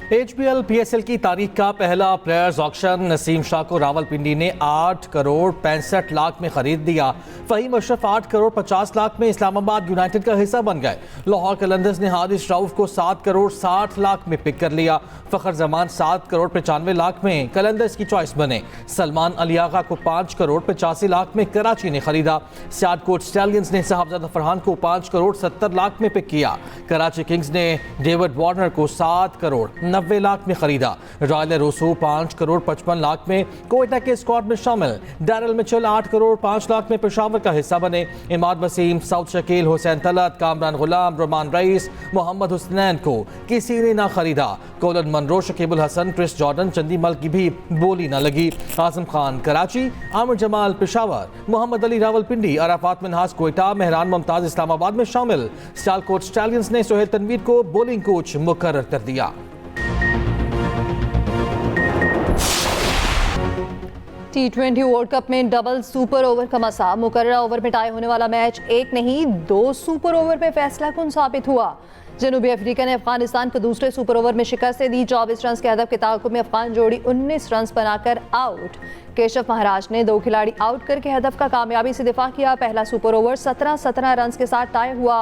HBL PSL की तारीख का पहला प्लेयर्स ऑक्शन नसीम शाह को रावलपिंडी ने 8 करोड़ 65 लाख में खरीद दिया। फहीम अशरफ 8 करोड़ 50 लाख में इस्लामाबाद यूनाइटेड का हिस्सा बन गए। लाहौर कलंदर्स ने हारिस रऊफ को 7 करोड़ 60 लाख में पिक कर लिया। फखर जमान 7 करोड़ 95 लाख में कलंदर्स की चॉइस बने। सलमान अली आगा को 5 करोड़ 85 लाख में कराची ने खरीदा। सियालकोट स्टैलियंस ने साहबजादा फरहान को 5 करोड़ 70 लाख में पिक किया। कराची किंग्स ने डेविड वार्नर को 7 करोड़ 90 लाख में खरीदा। रॉयल रोसो 5 करोड़ 55 लाख में कोयटा के स्क्वाड में शामिल। डैरल मिचेल 8 करोड़ 5 लाख में पेशावर का हिस्सा बने। इमाद वसीम, साउथ शकील, हुसैन तलत, कामरान गुलाम, रोमान रईस, मोहम्मद हुसनैन को किसी ने ना खरीदा। Colin Munro, Shakibul Hasan, Chris Jordan, Chandimal की भी बोली न लगी। आजम खान कराची, आमिर जमाल पेशावर, मोहम्मद अली रावलपिंडी, अराफात मिनहास कोयटा, मेहरान मुमताज इस्लामाबाद में शामिल। सियालकोट स्टैलियंस ने सोहेल तनवीर को बॉलिंग कोच मुकर्रर कर दिया। T20 वर्ल्ड कप में डबल सुपर ओवर का मसा। मुकर्ररा ओवर में टाई होने वाला मैच एक नहीं 2 सुपर ओवर में फैसला कुन साबित हुआ। जनूबी अफ्रीका ने अफगानिस्तान को दूसरे सुपर ओवर में शिकस्त दे दी। 24 रन के हदफ के ताक़ुब में अफगान जोड़ी 19 रन बनाकर आउट। केशव महाराज ने 2 खिलाड़ी आउट करके हदफ का कामयाबी से दिफा किया। पहला सुपर ओवर 17 रन के साथ टाई हुआ।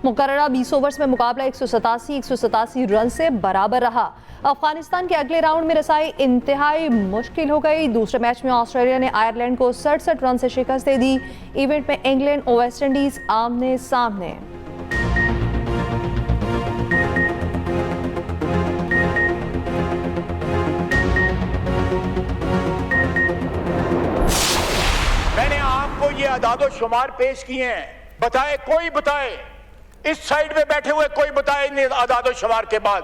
मुकर्ररा 20 ओवर्स में मुकाबला 187 रन से बराबर रहा। अफगानिस्तान के अगले राउंड में रसाई इंतहाई मुश्किल हो गई। दूसरे मैच में ऑस्ट्रेलिया ने आयरलैंड को 67 रन से शिकस्त दे दी। इवेंट में इंग्लैंड और वेस्ट इंडीज आमने सामने। मैंने आपको ये अदादो शुमार पेश किए हैं, बताए कोई बताए, इस साइड में बैठे हुए कोई बताए इन अदादो शुमार के बाद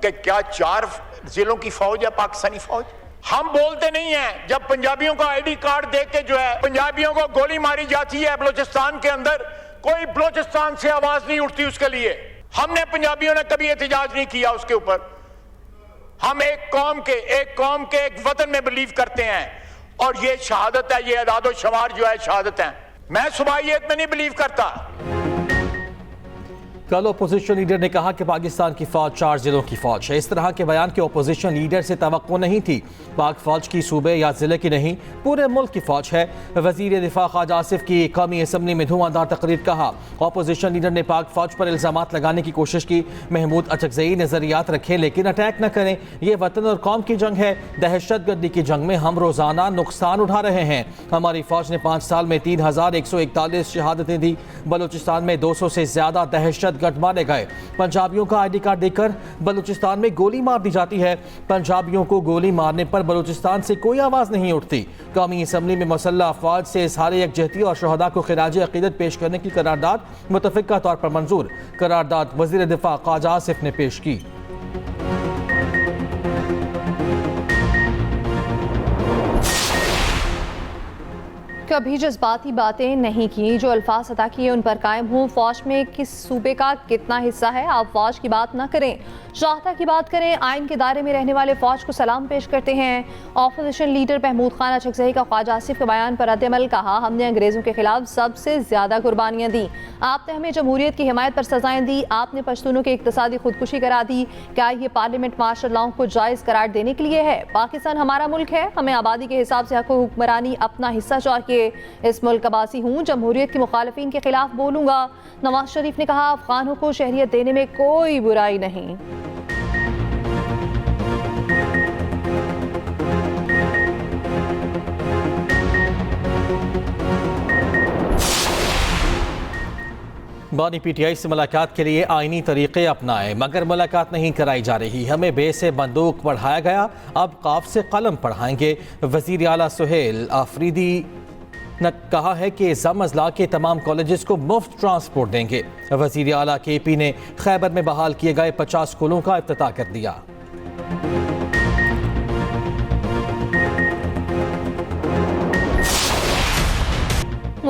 क्या 4 जिलों की फौज है पाकिस्तानी फौज? हम बोलते नहीं हैं। जब पंजाबियों का आईडी कार्ड देख के जो है पंजाबियों को गोली मारी जाती है बलूचिस्तान के अंदर, कोई बलूचिस्तान से आवाज नहीं उठती उसके लिए। हमने पंजाबियों ने कभी एहतजाज नहीं किया उसके ऊपर। हम एक कौम के एक वतन में बिलीव करते हैं और ये शहादत है, ये अदादो शुमार जो है शहादत है। मैं सुबाहियत में नहीं बिलीव करता। कल ओपोजिशन लीडर ने कहा कि पाकिस्तान की फौज 4 जिलों की फौज है। इस तरह के बयान के ओपोजिशन लीडर से तवक्को नहीं थी। पाक फौज की सूबे या जिले की नहीं, पूरे मुल्क की फौज है। वजीर दिफा ख्वाजा आसिफ की कौमी असम्बली में धुआंधार तकरीर। कहा ओपोजिशन लीडर ने पाक फौज पर इल्जामात लगाने की कोशिश की। महमूद अचकजई नजरियात रखें लेकिन अटैक न करें। यह वतन और कौम की जंग है। दहशतगर्दी की जंग में हम रोजाना नुकसान उठा रहे हैं। हमारी फौज ने 5 साल में 3141 शहादतें दी। बलूचिस्तान में 200 से ज्यादा दहशत गर्द मारे गए। पंजाबियों का आईडी कार्ड देकर बलूचिस्तान में गोली मार दी जाती है। पंजाबियों को गोली मारने पर बलूचिस्तान से कोई आवाज नहीं उठती। कौमी असम्बली में मुसल्लह अफवाज से इज़हार यकजहती और शहदा को खिराज अकीदत पेश करने की करारदाद मुतफ़िक़ा तौर पर मंजूर। करारदाद वज़ीर दिफा ख्वाजा आसिफ ने पेश की। कभी जज्बाती बातें नहीं की, जो अल्फाज अता किए उन पर कायम हूँ। फौज में किस सूबे का कितना हिस्सा है, आप फौज की बात ना करें, शाहता की बात करें। आइन के दायरे में रहने वाले फौज को सलाम पेश करते हैं। ऑपोजिशन लीडर महमूद खान अचकजई का ख्वाजा आसिफ के बयान पर रद्द-ए-अमल। कहा हमने अंग्रेजों के खिलाफ सबसे ज्यादा कुर्बानियां दी। आपने हमें जमहूरियत की हिमायत पर सजाएं दी। आपने पश्तूनों की इक्तसादी खुदकुशी करा दी। क्या ये पार्लियामेंट मार्शल लॉ को जायज करार देने के लिए है? पाकिस्तान हमारा मुल्क है, हमें आबादी के हिसाब से हक हुक्मरानी अपना हिस्सा चाहिए। इस मुल्क का बासी हूँ, जमहूरियत के मुखालिफिन के खिलाफ बोलूंगा। नवाज शरीफ ने कहा अफगानों को शहरियत देने में कोई बुराई नहीं। बानी PTI से मुलाकात के लिए आईनी तरीके अपनाए मगर मुलाकात नहीं कराई जा रही। हमें बे से बंदूक पढ़ाया गया, अब काफ से कलम पढ़ाएंगे। वजीर आला सुहेल आफरीदी ने कहा है कि जम अजला के तमाम कॉलेजेस को मुफ्त ट्रांसपोर्ट देंगे। वजीर आला KP ने खैबर में बहाल किए गए 50 स्कूलों का इफ्तिताह कर दिया।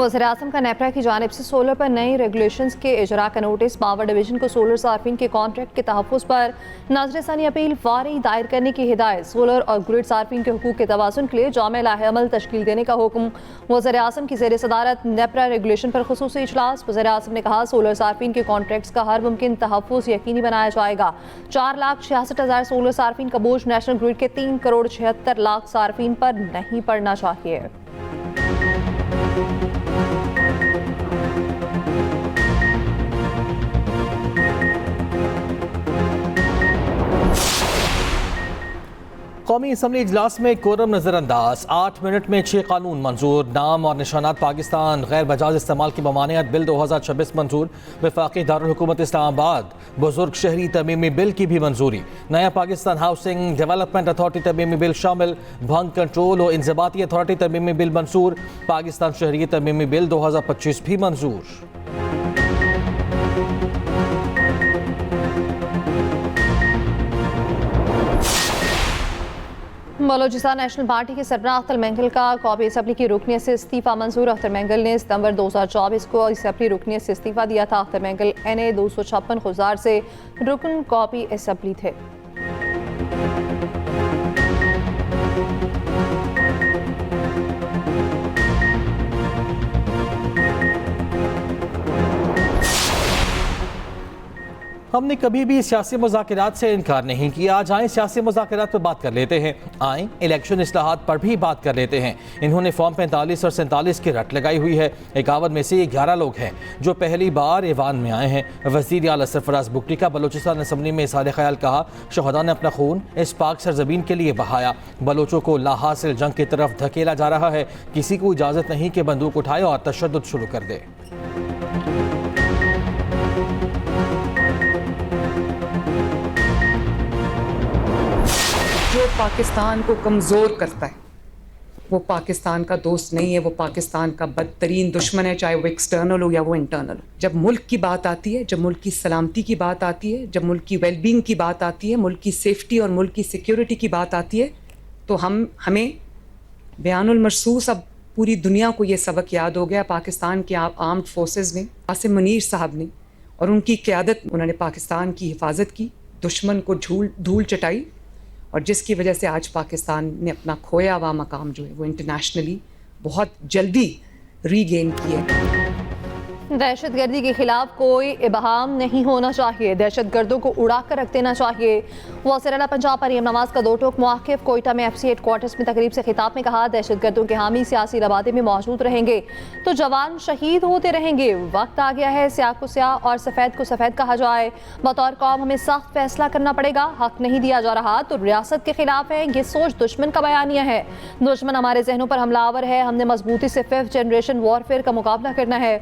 वज़ीर-ए-आज़म का नेपरा की जानिब से सोलर पर नई रेगुलेशंस के इजरा का नोटिस। पावर डिवीजन को सोलर सार्फिन के कॉन्ट्रैक्ट के तहफ़्फ़ुज़ पर नज़रसानी अपील फ़ौरी दायर करने की हिदायत। सोलर और ग्रिड सार्फिन के हुकूक के तवाज़ुन के लिए जामे लाहेअमल तश्कील देने का हुक्म। वज़ीर-ए-आज़म की ज़ेर सदारत नेपरा रेगुलेशन पर ख़ुसूसी इजलास। वज़ीर-ए-आज़म ने कहा, सोलर सार्फिन के कॉन्ट्रैक्ट्स का हर मुमकिन तहफ़्फ़ुज़ यकीनी बनाया जाएगा। 4,66,000 सोलर सार्फिन का बोझ नेशनल ग्रिड के 3,76,00,000 सार्फिन पर नहीं पड़ना चाहिए। कौमी असम्बली इजलास में कोरम नज़रअंदाज। 8 मिनट में 6 कानून मंजूर। नाम और निशानात पाकिस्तान गैर मजाज इस्तेमाल की ममानियत बिल 2026 मंजूर। वफाकी दारुल हुकूमत इस्लामाबाद बुजुर्ग शहरी तमीमी बिल की भी मंजूरी। नया Pakistan housing development authority तमीमी bill शामिल। भंग कंट्रोल और इंज़बाती अथॉरिटी तमीमी बिल मंजूर। पाकिस्तान शहरी तमीमी बिल 2025 भी मंजूर। बलोचिस्तान नेशनल पार्टी के सरबराह अख्तर मेंगल का कौमी असम्बली की रुकनियत से इस्तीफ़ा मंजूर। अख्तर मेंगल ने सितंबर 2024 को असम्बली रुकनियत से इस्तीफ़ा दिया था। अख्तर मेंगल NA 256 खुजार से रुकन कौमी असम्बली थे। हमने कभी भी सियासी मुज़ाकरात से इनकार नहीं किया। आज आए सियासी मुज़ाकरात पर बात कर लेते हैं। आए इलेक्शन इस्लाहात पर भी बात कर लेते हैं। इन्होंने फॉर्म 45 और 47 की रट लगाई हुई है। 51 में से 11 लोग हैं जो पहली बार ईवान में आए हैं। वज़ीर आला सरफराज बुगटी का बलोचिस्तान असम्बली में इज़हार ख्याल कहा, शहदा ने अपना खून इस पाक सरजमीन के लिए बहाया। बलोचों को लाहासिल जंग की तरफ धकेला जा रहा है। किसी को इजाज़त नहीं कि बंदूक उठाए और तशद्दुद शुरू कर दे। जो पाकिस्तान को कमज़ोर करता है वो पाकिस्तान का दोस्त नहीं है, वो पाकिस्तान का बदतरीन दुश्मन है, चाहे वो एक्सटर्नल हो या वो इंटरनल हो। जब मुल्क की बात आती है, जब मुल्क की सलामती की बात आती है, जब मुल्क की वेलबींग की बात आती है, मुल्क की सेफ्टी और मुल्क की सिक्योरिटी की बात आती है, तो हमें बयानुल मरसूस अब पूरी दुनिया को ये सबक याद हो गया। पाकिस्तान के आर्म्ड फोर्सेस ने, आसिम मुनीर साहब ने और उनकी क़यादत, उन्होंने पाकिस्तान की हिफाजत की, दुश्मन को धूल चटाई और जिसकी वजह से आज पाकिस्तान ने अपना खोया हुआ मकाम जो है वो इंटरनेशनली बहुत जल्दी रीगेन किया है। दहशतगर्दी के खिलाफ कोई इबहाम नहीं होना चाहिए। दहशतगर्दों को उड़ा कर रख देना चाहिए। वज़ीर आला पंजाब मरीम नवाज का 2 टोक मौक़िफ़। कोयटा में FC हेडक्वार्टर्स में तकरीब से खिताब में कहा, दहशतगर्दों के हामी सियासी लबादे में मौजूद रहेंगे तो जवान शहीद होते रहेंगे। वक्त आ गया है स्याह को स्याह और सफ़ेद को सफ़ेद कहा जाए। बतौर कौम हमें सख्त फैसला करना पड़ेगा। हक नहीं दिया जा रहा तो रियासत के खिलाफ है। ये सोच दुश्मन का बयानिया है। दुश्मन हमारे जहनों पर हमलावर है। हमने मजबूती से 5th जनरेशन वॉरफेयर का मुकाबला करना है।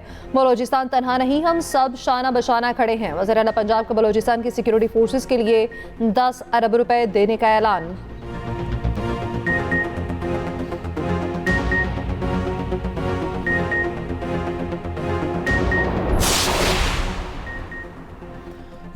बलोचिस्तान तनहा नहीं, हम सब शाना बशाना खड़े हैं। वज़ीर आला पंजाब का बलोचिस्तान की सिक्योरिटी फोर्सेस के लिए 10 अरब रुपए देने का ऐलान।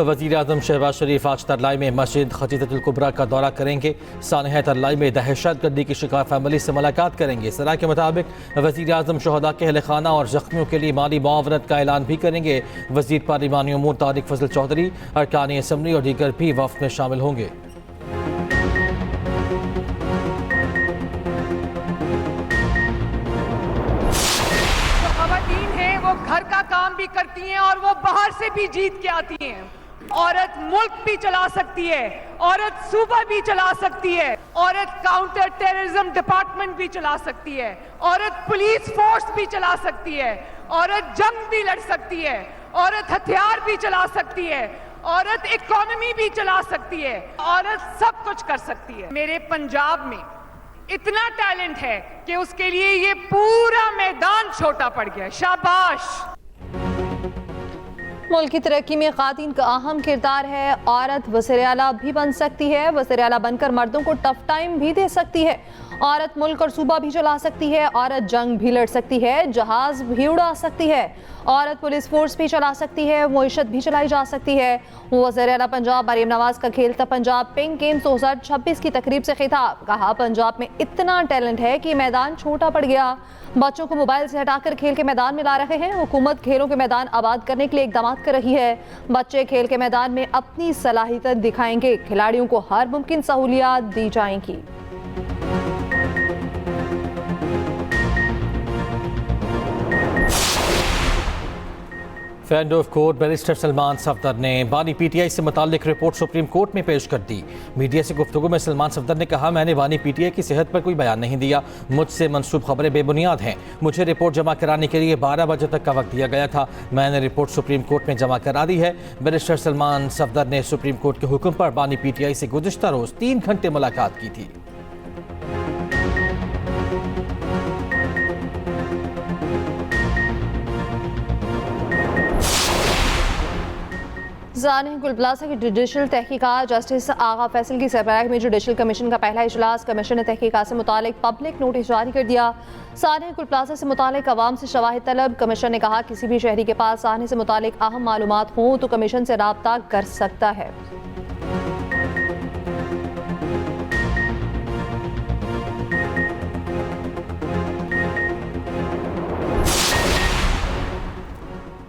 वज़ीर आज़म शहबाज शरीफ आज तरलाई में मस्जिद खतीतुल कुबरा का दौरा करेंगे। सानहा तरलाई में दहशतगर्दी की शिकार फैमिली से मुलाकात करेंगे। सरा के मुताबिक वज़ीर आज़म शहदा के अहल खाना और ज़ख्मियों के लिए माली मुआवनत का ऐलान भी करेंगे। वज़ीर पार्लिमानी उमूर तारिक फजल चौधरी, अरकान असम्बली और दीगर भी वफ़द में शामिल होंगे। ख़वातीन हैं वो घर का काम भी करती हैं और वो बाहर से भी जीत के आती हैं। औरत मुल्क भी चला सकती है, औरत सूबा भी चला सकती है, औरत काउंटर टेररिज्म डिपार्टमेंट भी चला सकती है, औरत पुलिस फोर्स भी चला सकती है, औरत जंग भी लड़ सकती है, औरत हथियार भी चला सकती है, औरत इकोनॉमी भी चला सकती है, औरत सब कुछ कर सकती है। मेरे पंजाब में इतना टैलेंट है कि उसके लिए ये पूरा मैदान छोटा पड़ गया। शाबाश। मुल्क की तरक्की में ख़ातीन का अहम किरदार है। औरत वज़ीर आला भी बन सकती है। वज़ीर आला बनकर मर्दों को टफ टाइम भी दे सकती है। औरत मुल्क और सूबा भी चला सकती है। औरत जंग भी लड़ सकती है, जहाज भी उड़ा सकती है। औरत पुलिस फोर्स भी चला सकती है, मुईशत भी चलाई जा सकती है। वज़ीर आला पंजाब मरीम नवाज का खेलता पंजाब पिंक गेम्स 2026 की तकरीब से खिताब। कहा, पंजाब में इतना टैलेंट है कि मैदान छोटा पड़ गया। बच्चों को मोबाइल से हटाकर खेल के मैदान में ला रहे हैं। हुकूमत खेलों के मैदान आबाद करने के लिए इकदाम कर रही है। बच्चे खेल के मैदान में अपनी सलाहियत दिखाएंगे। खिलाड़ियों को हर मुमकिन सहूलियात दी जाएंगी। Friend of court barrister Salman Safdar ने बानी पीटीआई से मुताल्लिक रिपोर्ट सुप्रीम कोर्ट में पेश कर दी। मीडिया से गुफ्तगू में सलमान सफदर ने कहा, मैंने बानी पीटीआई की सेहत पर कोई बयान नहीं दिया। मुझसे मंसूब खबरें बेबुनियाद हैं। मुझे रिपोर्ट जमा कराने के लिए 12 बजे तक का वक्त दिया गया था। मैंने रिपोर्ट सुप्रीम कोर्ट में जमा करा दी है। बैरिस्टर सलमान सफदर ने सुप्रीम कोर्ट के हुक्म पर बानी पीटीआई से गुज़िश्ता रोज़ 3 घंटे मुलाकात की थी। जाने गुलबलासा की जुडिशल तहकीकात जस्टिस आगा फैसल की सरबराही में जुडिशल कमीशन का पहला इजलास। कमीशन ने तहकीकात से मुतालिक पब्लिक नोटिस जारी कर दिया। साने गुलबलासा से मुतालिक अवाम से शवाहिद तलब। कमीशन ने कहा, किसी भी शहरी के पास साने से मुतालिक अहम मालूमात हों तो कमीशन से राब्ता कर सकता है।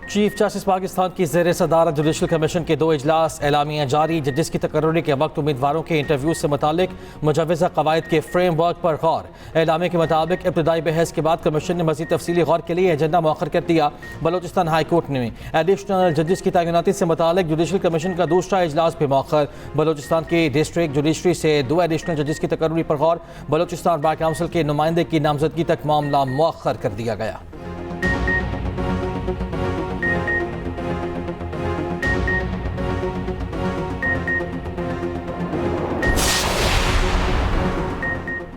चीफ जस्टिस पाकिस्तान की ज़ेर सदारत जुडिशल कमीशन के 2 इजलास। एलामिया जारी। जजिस की तकर्रुरी के वक्त उम्मीदवारों के इंटरव्यू से मुतालिक मुजव्वज़ा कवायद के फ्रेम वर्क पर गौर। एलामे के मुताबिक इब्तदाई बहस के बाद कमीशन ने मज़ीद तफसीली गौर के लिए एजेंडा मौखर कर दिया। बलोचिस्तान हाई कोर्ट ने एडिशनल जजिस की तैनाती से मुतालिक जुडिशल कमीशन का दूसरा इजलास भी मौखर। बलोचिस्तान की डिस्ट्रिक्ट जुडिशरी से 2 एडिशनल जजिस की तकर्रुरी पर गौर। बलोचिस्तान बार काउंसिल के नुमाइंदे की नामजदगी तक मामला मौखर कर दिया गया।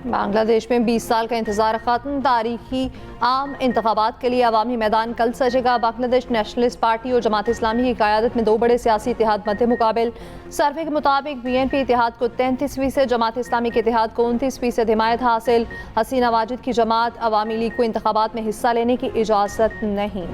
बांग्लादेश में 20 साल का इंतजार खत्म। तारीखी आम इंतखाबात के लिए अवामी मैदान कल सजेगा। बांग्लादेश नेशनलिस्ट पार्टी और जमात इस्लामी की क़यादत में 2 बड़े सियासी इत्तेहाद मध्य मुकाबिल। सर्वे के मुताबिक BNP इत्तेहाद को 33%, जमात इस्लामी के इत्तेहाद को 29% हिमायत हासिल। हसीना वाजिद की जमात अवामी लीग को इंतखाबात में हिस्सा लेने की इजाज़त नहीं।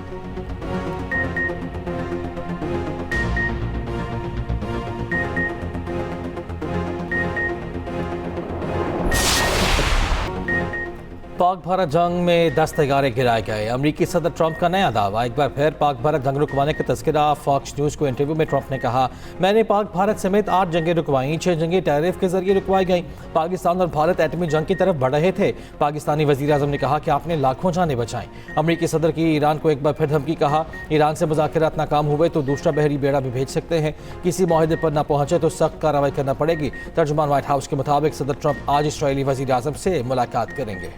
पाक भारत जंग में 10 तैयारे गिराए गए। अमरीकी सदर ट्रंप का नया दावा। एक बार फिर पाक भारत जंग रुकवाने का तस्करा। फॉक्स न्यूज़ को इंटरव्यू में ट्रंप ने कहा, मैंने पाक भारत समेत 8 जंगें रुकवाई। 6 जंगें टैरिफ के जरिए रुकवाई गई। पाकिस्तान और भारत एटमी जंग की तरफ बढ़ रहे थे। पाकिस्तानी वज़ीर आज़म ने कहा कि आपने लाखों जानें बचाई। अमरीकी सदर की ईरान को एक बार फिर धमकी। कहा, ईरान से मुज़ाकरात नाकाम हुए तो दूसरा बहरी बेड़ा भी भेज सकते हैं। किसी माहिदे पर ना पहुंचे तो सख्त कार्रवाई करना पड़ेगी। तर्जुमान व्हाइट हाउस के मुताबिक सदर ट्रंप आज इसराइली वज़ीर आज़म से मुलाकात करेंगे।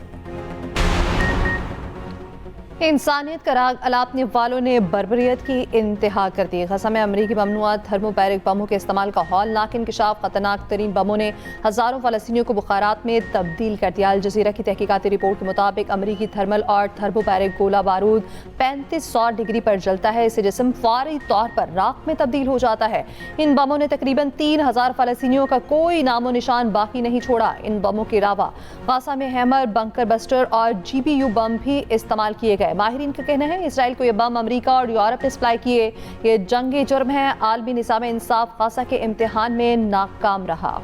इंसानियत का राग अलापने वालों ने बर्बरियत की इंतहा कर दी। गज़ा में अमरीकी ममनुआ थर्मोपैरिक बमों के इस्तेमाल का हौलनाक इंकशाफ। खतरनाक तरीन बमों ने हज़ारों फ़लस्तीनियों को बुखारात में तब्दील कर दिया। अल जज़ीरा की तहकीकाती रिपोर्ट के मुताबिक अमरीकी थर्मल और थर्मोपैरिक गोला बारूद 3500 डिग्री पर जलता है। इससे जिस्म फौरी तौर पर राख में तब्दील हो जाता है। इन बमों ने तकरीबन 3000 फ़लस्तीनियों का कोई नामो निशान बाकी नहीं छोड़ा। इन बमों के अलावा गज़ा में हैमर, बंकर बस्टर और GPU बम भी इस्तेमाल किए गए। माहिरीन का कहना है इसराइल को ये बम अमेरिका और यूरोप ने सप्लाई किए। ये जंगी जुर्म है। आलमी निज़ाम इंसाफ गज़ा के इम्तिहान में नाकाम रहा।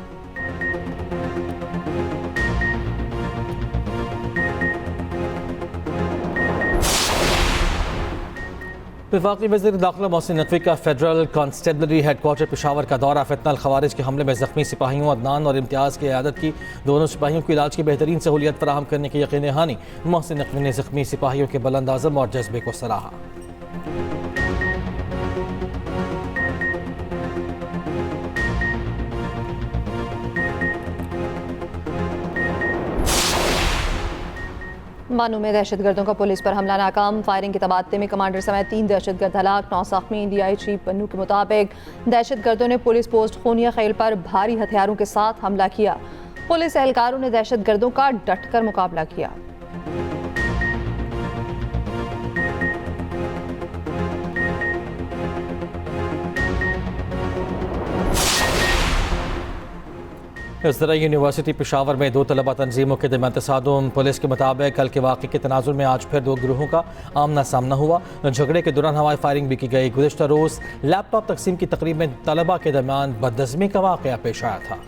वफाकी वज़ीर दाखिला मोहसिन नकवी का फेडरल कांस्टेबलरी हेडक्वार्टर पेशावर का दौरा। फितनल खवारिज के हमले में ज़ख्मी सिपाहियों अदनान और इम्तियाज़ की क़यादत की। दोनों सिपाहियों को इलाज की बेहतरीन सहूलियत फराहम करने की यकीन दहानी। मोहसिन नकवी ने ज़ख्मी सिपाहियों के बुलंद आज़म और जज्बे को सराहा। मानू में दहशतगर्दों का पुलिस पर हमला नाकाम। फायरिंग के तबादले में कमांडर समेत 3 दहशतगर्द हलाक, 9 ज़ख्मी। DI चीफ पन्नू के मुताबिक दहशतगर्दों ने पुलिस पोस्ट खूनिया खेल पर भारी हथियारों के साथ हमला किया। पुलिस एहलकारों ने दहशतगर्दों का डटकर मुकाबला किया। ज़रा यूनिवर्सिटी पेशावर में 2 तलबा तंजीमों के दरमियान तसादुम। पुलिस के मुताबिक कल के वाक़े के तनाजुर में आज फिर 2 गिरोहों का आमना सामना हुआ। झगड़े के दौरान हवाई फायरिंग भी की गई। गुज़िश्ता रोज़ लैपटॉप तकसीम की तकरीब में तलबा के दरमियान बदनज़मी का वाक़या पेश आया था।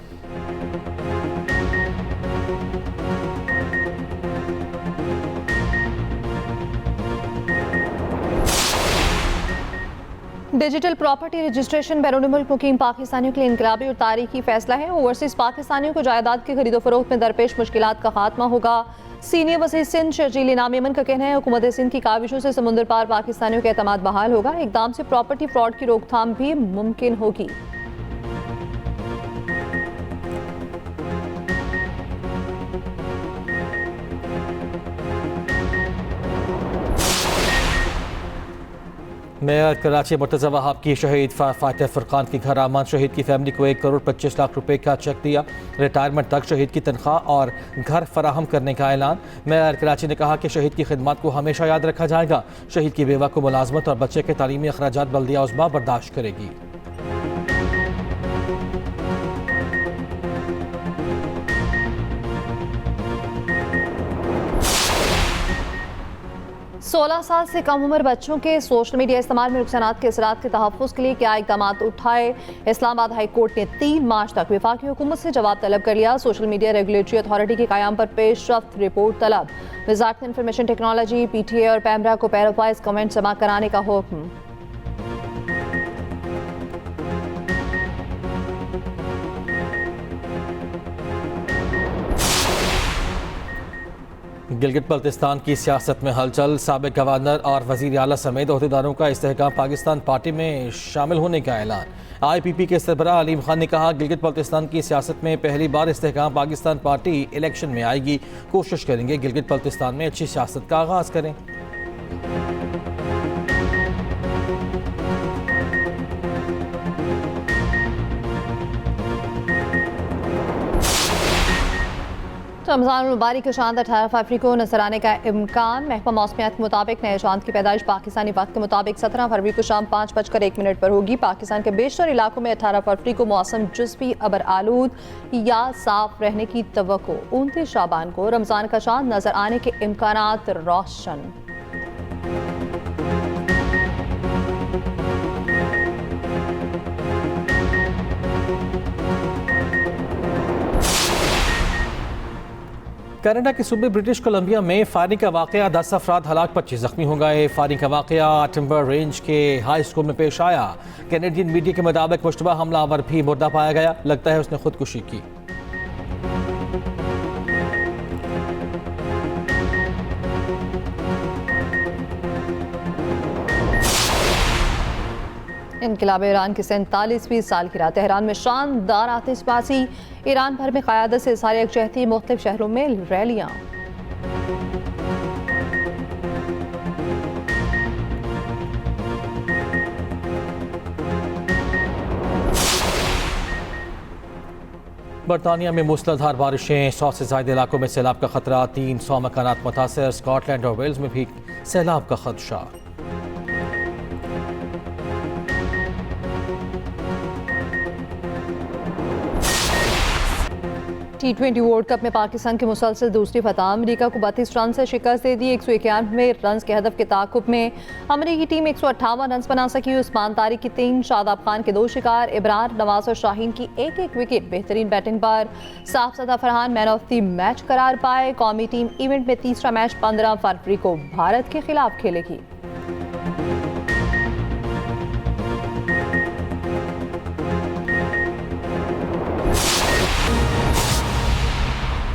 डिजिटल प्रॉपर्टी रजिस्ट्रेशन बैरून मुल्क मुकीम पाकिस्तानियों के लिए इनकलाबी और तारीखी फैसला है। ओवरसीज पाकिस्तानियों को जायदाद की खरीदो फरोख्त में दरपेश मुश्किलात का खात्मा होगा। सीनियर वज़ीर सिंध शर्जील इनाम यमन का कहना है हुकूमत सिंध की काविशों से समुद्र पार पाकिस्तानियों का एतमाद बहाल होगा। इकदाम से प्रॉपर्टी फ्रॉड की रोकथाम भी मुमकिन होगी। मेयर कराची मुर्तज़ा वहाब की शहीद फातिह फुरकान की घर आमद शहीद की फैमिली को 1 करोड़ 25 लाख रुपए का चेक दिया। रिटायरमेंट तक शहीद की तनख्वाह और घर फराहम करने का ऐलान। मेयर कराची ने कहा कि शहीद की खिदमत को हमेशा याद रखा जाएगा। शहीद की बेवा को मुलाजमत और बच्चे के तालीमी अखराजात बल्दिया उज़्मा बर्दाश्त करेगी। सोलह साल से कम उम्र बच्चों के सोशल मीडिया इस्तेमाल में नुकसानात के असरात के तहफ़्फ़ुज़ के लिए क्या इक़दाम उठाए। इस्लामाबाद हाई कोर्ट ने 3 मार्च तक वफाकी हुकूमत से जवाब तलब कर लिया। सोशल मीडिया रेगुलेटरी अथॉरिटी के क़याम पर पेशरफ्त रिपोर्ट तलब। वज़ारत इंफॉर्मेशन टेक्नोलॉजी PTA और पैमरा को पैरोवाइज कमेंट जमा कराने का हुक्म। गिलगित बल्तिस्तान की सियासत में हलचल। साबिक गवर्नर और वज़ीर आला समेत अहदेदारों का इस्तेहकाम पाकिस्तान पार्टी में शामिल होने का ऐलान। IPP के सरबराह अलीम खान ने कहा गिलगित बल्तिस्तान की सियासत में पहली बार इस्तेहकाम पाकिस्तान पार्टी इलेक्शन में आएगी। कोशिश करेंगे गिलगित बल्तिस्तान में अच्छी सियासत का आगाज़ करें। रमज़ान मुबारक के चांद 18 फरवरी को नजर आने का इम्कान। महकमा मौसमियात के मुताबिक नए चांद की पैदाइश पाकिस्तानी वक्त के मुताबिक 17 फरवरी को शाम 5:01 पर होगी। पाकिस्तान के बेशतर इलाकों में 18 फरवरी को मौसम जुज़वी अबर आलूद या साफ रहने की तवक्को। 29 शाबान को रमज़ान का चांद नजर आने के इम्कानात रोशन। कनाडा के सूबे ब्रिटिश कोलंबिया में फायरिंग का वाकया, 10 अफराद हलाक 25 जख्मी हो गए। फायरिंग का वाकया टिम्बर रेंज के हाई स्कूल में पेश आया। कैनेडियन मीडिया के मुताबिक मुश्तबा हमलावर भी मुर्दा पाया गया। लगता है उसने खुदकुशी की। इनकलाब ईरान की 47वीं सालगिरह। तेहरान में शानदार आतिशबाजी। ईरान भर में क़यादत से इज़हार यकजहती। मुख्तलिफ शहरों में रैलियाँ। बरतानिया में मूसलाधार बारिशें, 100 से ज़ायद इलाकों में सैलाब का खतरा। 300 मकानात मुतासर। स्कॉटलैंड और वेल्स में भी सैलाब का खदशा। T20 वर्ल्ड कप में पाकिस्तान की मुसलसल दूसरी फतह। अमरीका को 32 रन से शिकस्त दे दी। 191 रन के हदफ के ताकुब में अमरीकी टीम 158 रन बना सकी। उस्मान तारिक की 3, शादाब खान के 2 शिकार। इब्रार, नवाज और शाहीन की 1-1 विकेट। बेहतरीन बैटिंग पर Sahibzada Farhan man of the match करार पाए। कौमी टीम इवेंट में तीसरा मैच 15 फरवरी को भारत के खिलाफ खेलेगी।